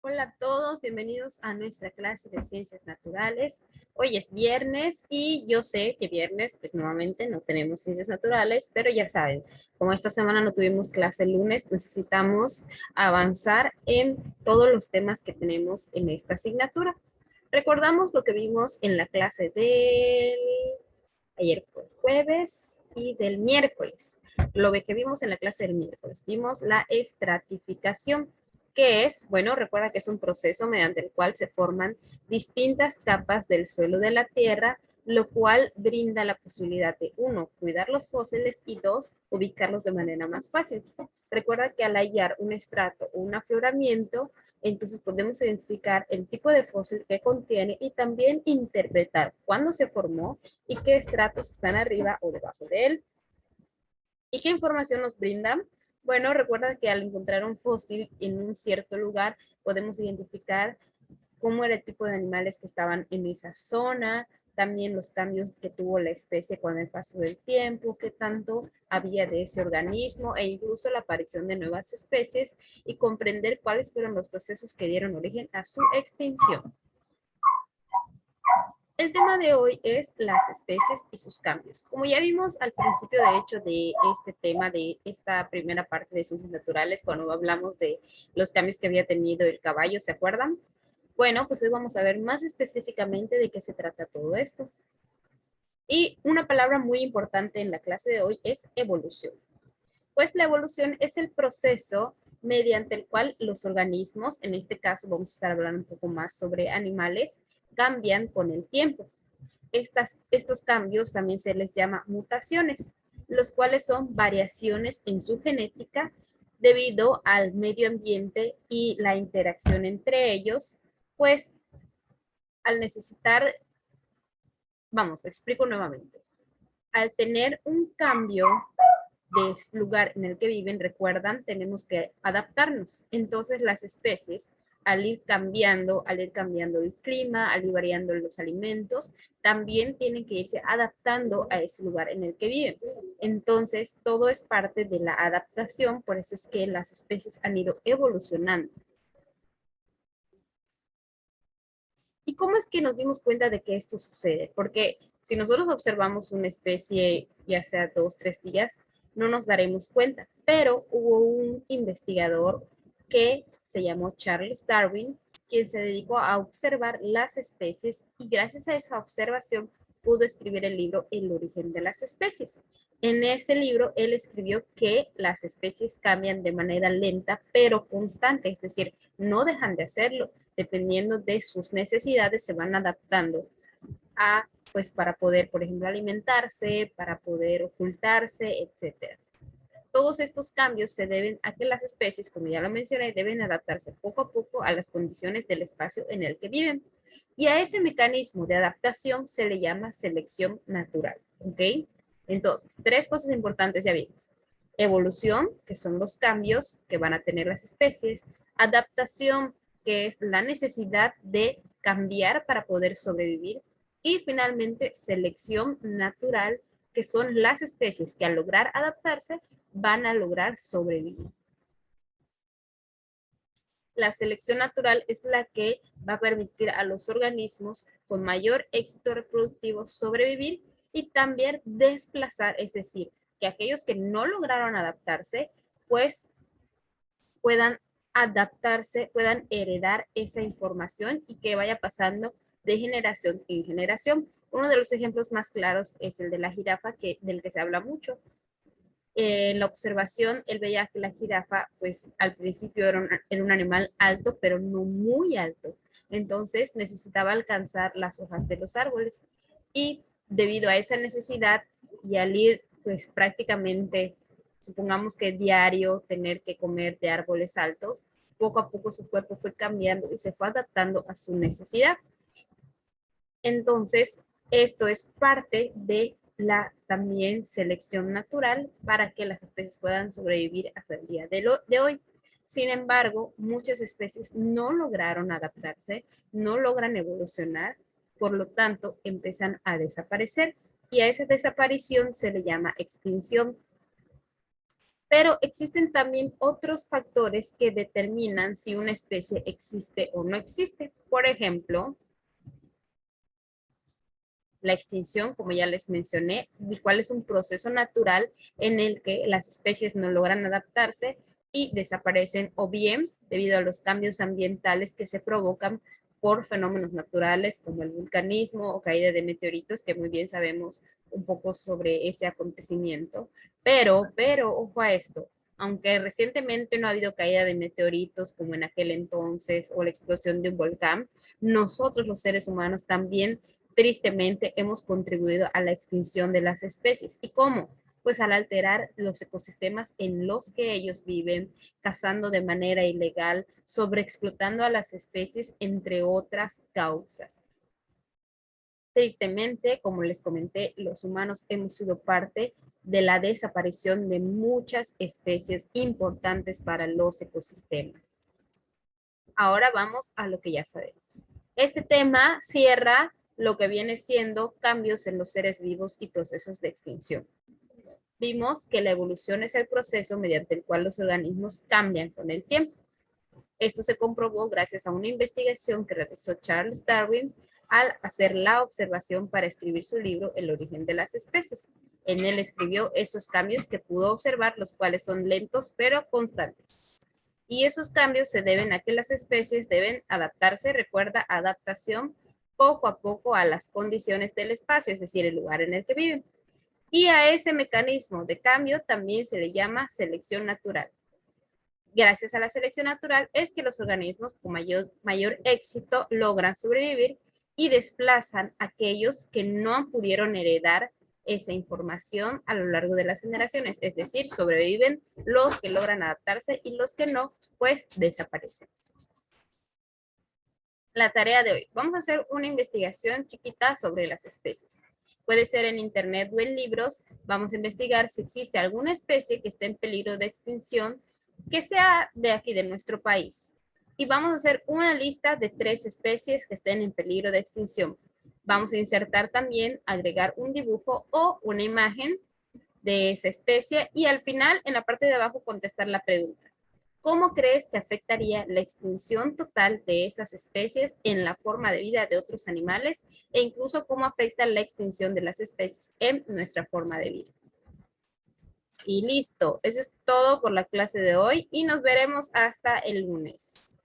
Hola a todos, bienvenidos a nuestra clase de Ciencias Naturales. Hoy es viernes y yo sé que viernes, pues nuevamente no tenemos Ciencias Naturales, pero ya saben, como esta semana no tuvimos clase el lunes, necesitamos avanzar en todos los temas que tenemos en esta asignatura. Recordamos lo que vimos en la clase del ayer fue jueves y del miércoles. Lo que vimos en la clase del miércoles, vimos la estratificación. ¿Qué es? Bueno, recuerda que es un proceso mediante el cual se forman distintas capas del suelo de la Tierra, lo cual brinda la posibilidad de, uno, cuidar los fósiles y dos, ubicarlos de manera más fácil. Recuerda que al hallar un estrato o un afloramiento, entonces podemos identificar el tipo de fósil que contiene y también interpretar cuándo se formó y qué estratos están arriba o debajo de él. ¿Y qué información nos brinda? Bueno, recuerda que al encontrar un fósil en un cierto lugar, podemos identificar cómo era el tipo de animales que estaban en esa zona, también los cambios que tuvo la especie con el paso del tiempo, qué tanto había de ese organismo e incluso la aparición de nuevas especies y comprender cuáles fueron los procesos que dieron origen a su extinción. El tema de hoy es las especies y sus cambios. Como ya vimos al principio, de hecho, de este tema, de esta primera parte de ciencias naturales, cuando hablamos de los cambios que había tenido el caballo, ¿se acuerdan? Bueno, pues hoy vamos a ver más específicamente de qué se trata todo esto. Y una palabra muy importante en la clase de hoy es evolución. Pues la evolución es el proceso mediante el cual los organismos, en este caso vamos a estar hablando un poco más sobre animales, cambian con el tiempo. Estos cambios también se les llama mutaciones, los cuales son variaciones en su genética debido al medio ambiente y la interacción entre ellos, pues al necesitar, vamos, explico nuevamente, al tener un cambio de lugar en el que viven, recuerdan, tenemos que adaptarnos. Entonces las especies, al ir cambiando el clima, al ir variando los alimentos, también tienen que irse adaptando a ese lugar en el que viven. Entonces, todo es parte de la adaptación, por eso es que las especies han ido evolucionando. ¿Y cómo es que nos dimos cuenta de que esto sucede? Porque si nosotros observamos una especie, ya sea 2, 3 días, no nos daremos cuenta. Pero hubo un investigador que se llamó Charles Darwin, quien se dedicó a observar las especies y gracias a esa observación pudo escribir el libro El origen de las especies. En ese libro, él escribió que las especies cambian de manera lenta, pero constante, es decir, no dejan de hacerlo. Dependiendo de sus necesidades, se van adaptando a, pues, para poder, por ejemplo, alimentarse, para poder ocultarse, etcétera. Todos estos cambios se deben a que las especies, como ya lo mencioné, deben adaptarse poco a poco a las condiciones del espacio en el que viven. Y a ese mecanismo de adaptación se le llama selección natural, ¿ok? Entonces, 3 cosas importantes ya vimos. Evolución, que son los cambios que van a tener las especies. Adaptación, que es la necesidad de cambiar para poder sobrevivir. Y finalmente, selección natural, que son las especies que al lograr adaptarse van a lograr sobrevivir. La selección natural es la que va a permitir a los organismos con mayor éxito reproductivo sobrevivir y también desplazar, es decir, que aquellos que no lograron adaptarse, pues puedan adaptarse, puedan heredar esa información y que vaya pasando de generación en generación. Uno de los ejemplos más claros es el de la jirafa, del que se habla mucho. En la observación, él veía que la jirafa, pues al principio era un animal alto, pero no muy alto. Entonces necesitaba alcanzar las hojas de los árboles. Y debido a esa necesidad y al ir, pues prácticamente, supongamos que diario tener que comer de árboles altos, poco a poco su cuerpo fue cambiando y se fue adaptando a su necesidad. Entonces, esto es parte de la también selección natural para que las especies puedan sobrevivir hasta el día de hoy. Sin embargo, muchas especies no lograron adaptarse, no logran evolucionar, por lo tanto, empiezan a desaparecer y a esa desaparición se le llama extinción. Pero existen también otros factores que determinan si una especie existe o no existe. Por ejemplo, la extinción, como ya les mencioné, el cual es un proceso natural en el que las especies no logran adaptarse y desaparecen, o bien debido a los cambios ambientales que se provocan por fenómenos naturales como el vulcanismo o caída de meteoritos, que muy bien sabemos un poco sobre ese acontecimiento. Ojo a esto, aunque recientemente no ha habido caída de meteoritos como en aquel entonces o la explosión de un volcán, nosotros los seres humanos también tristemente hemos contribuido a la extinción de las especies. ¿Y cómo? Pues al alterar los ecosistemas en los que ellos viven, cazando de manera ilegal, sobreexplotando a las especies, entre otras causas. Tristemente, como les comenté, los humanos hemos sido parte de la desaparición de muchas especies importantes para los ecosistemas. Ahora vamos a lo que ya sabemos. Este tema cierra lo que viene siendo cambios en los seres vivos y procesos de extinción. Vimos que la evolución es el proceso mediante el cual los organismos cambian con el tiempo. Esto se comprobó gracias a una investigación que realizó Charles Darwin al hacer la observación para escribir su libro El origen de las especies. En él escribió esos cambios que pudo observar, los cuales son lentos pero constantes. Y esos cambios se deben a que las especies deben adaptarse, recuerda, adaptación poco a poco a las condiciones del espacio, es decir, el lugar en el que viven. Y a ese mecanismo de cambio también se le llama selección natural. Gracias a la selección natural es que los organismos con mayor éxito logran sobrevivir y desplazan a aquellos que no pudieron heredar esa información a lo largo de las generaciones. Es decir, sobreviven los que logran adaptarse y los que no, pues desaparecen. La tarea de hoy. Vamos a hacer una investigación chiquita sobre las especies. Puede ser en internet o en libros. Vamos a investigar si existe alguna especie que esté en peligro de extinción que sea de aquí, de nuestro país. Y vamos a hacer una lista de 3 especies que estén en peligro de extinción. Vamos a insertar también, agregar un dibujo o una imagen de esa especie y al final, en la parte de abajo, contestar la pregunta. ¿Cómo crees que afectaría la extinción total de estas especies en la forma de vida de otros animales e incluso cómo afecta la extinción de las especies en nuestra forma de vida? Y listo, eso es todo por la clase de hoy y nos veremos hasta el lunes.